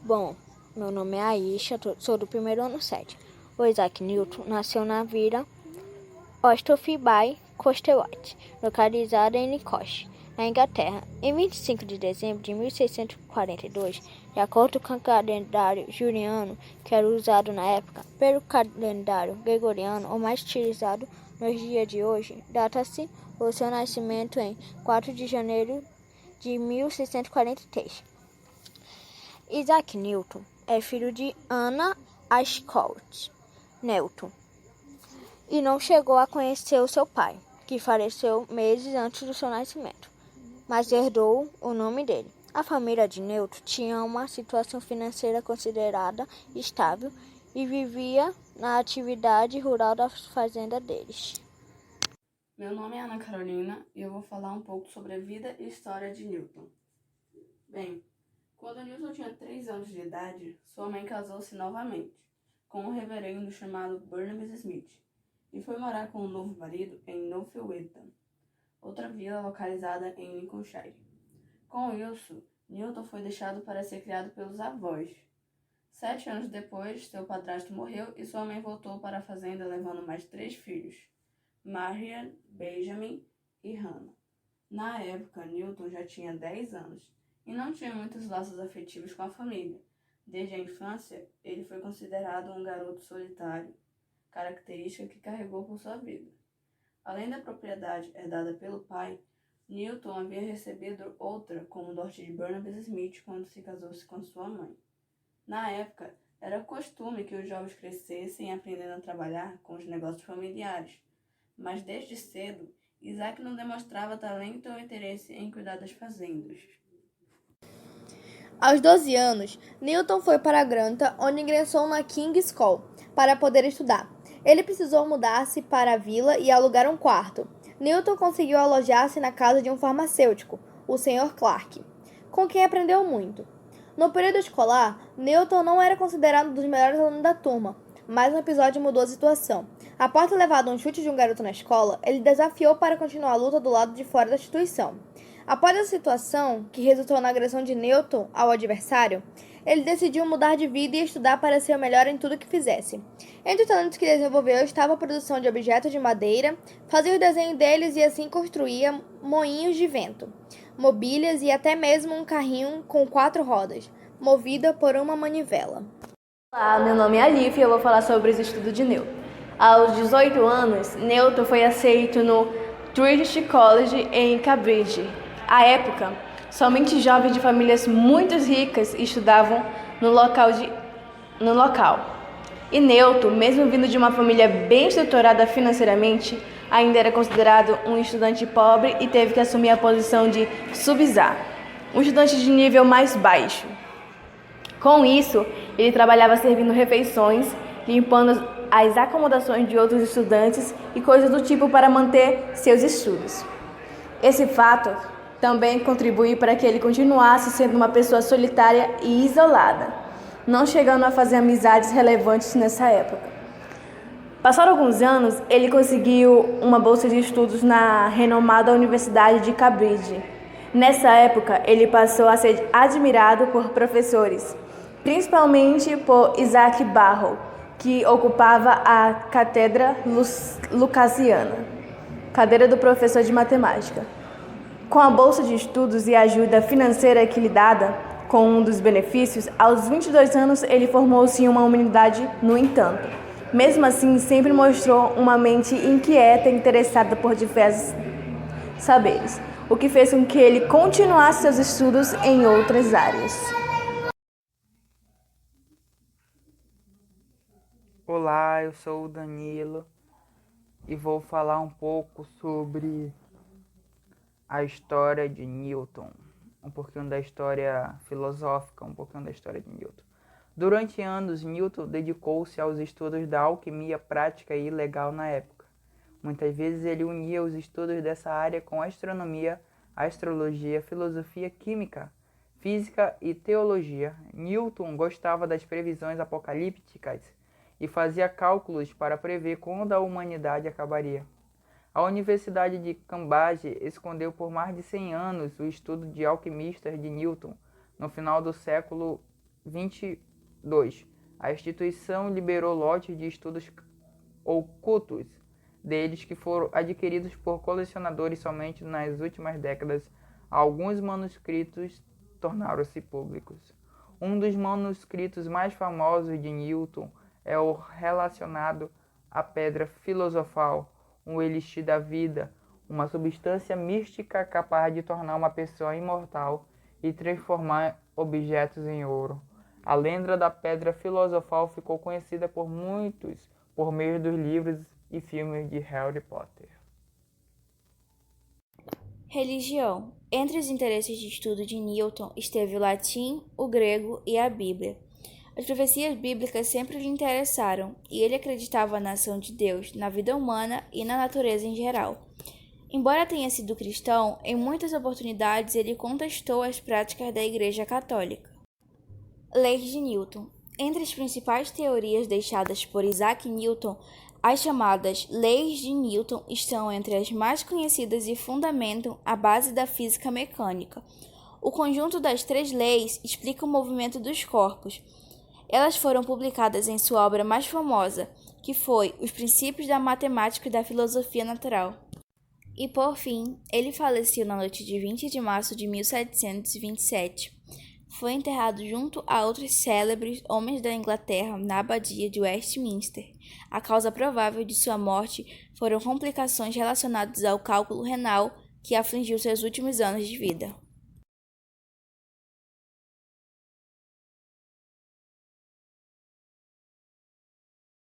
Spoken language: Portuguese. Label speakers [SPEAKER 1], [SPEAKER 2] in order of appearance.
[SPEAKER 1] Bom, meu nome é Aisha, sou do primeiro ano 7. O Isaac Newton nasceu na vila Ostrophy by Costerwright, localizada em Lincolnshire, na Inglaterra, em 25 de dezembro de 1642, de acordo com o calendário juliano, que era usado na época. Pelo calendário gregoriano, o mais utilizado nos dias de hoje, data-se o seu nascimento em 4 de janeiro de 1643. Isaac Newton é filho de Anna Ashcroft Newton e não chegou a conhecer o seu pai, que faleceu meses antes do seu nascimento, mas herdou o nome dele. A família de Newton tinha uma situação financeira considerada estável e vivia na atividade rural da fazenda deles.
[SPEAKER 2] Meu nome é Ana Carolina e eu vou falar um pouco sobre a vida e história de Newton. Bem, quando Newton tinha 3 anos de idade, sua mãe casou-se novamente com um reverendo chamado Barnabas Smith e foi morar com um novo marido em Northampton, outra vila localizada em Lincolnshire. Com isso, Newton foi deixado para ser criado pelos avós. 7 anos depois, seu padrasto morreu e sua mãe voltou para a fazenda levando mais 3 filhos, Marian, Benjamin e Hannah. Na época, Newton já tinha 10 anos e não tinha muitos laços afetivos com a família. Desde a infância, ele foi considerado um garoto solitário, característica que carregou por sua vida. Além da propriedade herdada pelo pai, Newton havia recebido outra como dote de Barnabas Smith quando se casou-se com sua mãe. Na época, era costume que os jovens crescessem aprendendo a trabalhar com os negócios familiares, mas desde cedo, Isaac não demonstrava talento ou interesse em cuidar das fazendas.
[SPEAKER 3] Aos 12 anos, Newton foi para Granta, onde ingressou na King's School, para poder estudar. Ele precisou mudar-se para a vila e alugar um quarto. Newton conseguiu alojar-se na casa de um farmacêutico, o Sr. Clark, com quem aprendeu muito. No período escolar, Newton não era considerado um dos melhores alunos da turma, mas um episódio mudou a situação. Após ter levado um chute de um garoto na escola, ele desafiou para continuar a luta do lado de fora da instituição. Após a situação, que resultou na agressão de Newton ao adversário, ele decidiu mudar de vida e estudar para ser o melhor em tudo que fizesse. Entre os talentos que desenvolveu estava a produção de objetos de madeira, fazia o desenho deles e assim construía moinhos de vento, mobílias e até mesmo um carrinho com 4 rodas, movida por uma manivela.
[SPEAKER 4] Olá, meu nome é Alice e eu vou falar sobre os estudos de Newton. Aos 18 anos, Newton foi aceito no Trinity College em Cambridge. À época, somente jovens de famílias muito ricas estudavam no local. E Newton, mesmo vindo de uma família bem estruturada financeiramente, ainda era considerado um estudante pobre e teve que assumir a posição de subzar, um estudante de nível mais baixo. Com isso, ele trabalhava servindo refeições, limpando as acomodações de outros estudantes e coisas do tipo para manter seus estudos. Esse fato também contribuiu para que ele continuasse sendo uma pessoa solitária e isolada, não chegando a fazer amizades relevantes nessa época. Passaram alguns anos, ele conseguiu uma bolsa de estudos na renomada Universidade de Cambridge. Nessa época, ele passou a ser admirado por professores, principalmente por Isaac Barrow, que ocupava a cátedra lucasiana, cadeira do professor de matemática. Com a bolsa de estudos e a ajuda financeira que lhe dada, com um dos benefícios, aos 22 anos ele formou-se em uma humanidade, no entanto. Mesmo assim, sempre mostrou uma mente inquieta e interessada por diversos saberes, o que fez com que ele continuasse seus estudos em outras áreas.
[SPEAKER 5] Olá, eu sou o Danilo e vou falar um pouco sobre a história de Newton, um pouquinho da história filosófica, um pouquinho da história de Newton. Durante anos, Newton dedicou-se aos estudos da alquimia prática e legal na época. Muitas vezes ele unia os estudos dessa área com astronomia, astrologia, filosofia, química, física e teologia. Newton gostava das previsões apocalípticas e fazia cálculos para prever quando a humanidade acabaria. A Universidade de Cambridge escondeu por mais de 100 anos o estudo de alquimistas de Newton no final do século 22, a instituição liberou lotes de estudos ocultos deles que foram adquiridos por colecionadores somente nas últimas décadas. Alguns manuscritos tornaram-se públicos. Um dos manuscritos mais famosos de Newton é o relacionado à pedra filosofal, um elixir da vida, uma substância mística capaz de tornar uma pessoa imortal e transformar objetos em ouro. A lenda da pedra filosofal ficou conhecida por muitos por meio dos livros e filmes de Harry Potter.
[SPEAKER 6] Religião. Entre os interesses de estudo de Newton esteve o latim, o grego e a Bíblia. As profecias bíblicas sempre lhe interessaram, e ele acreditava na ação de Deus, na vida humana e na natureza em geral. Embora tenha sido cristão, em muitas oportunidades ele contestou as práticas da Igreja Católica. Leis de Newton. Entre as principais teorias deixadas por Isaac Newton, as chamadas Leis de Newton estão entre as mais conhecidas e fundamentam a base da física mecânica. O conjunto das 3 leis explica o movimento dos corpos. Elas foram publicadas em sua obra mais famosa, que foi Os Princípios da Matemática e da Filosofia Natural. E, por fim, ele faleceu na noite de 20 de março de 1727. Foi enterrado junto a outros célebres homens da Inglaterra na abadia de Westminster. A causa provável de sua morte foram complicações relacionadas ao cálculo renal que afligiu seus últimos anos de vida.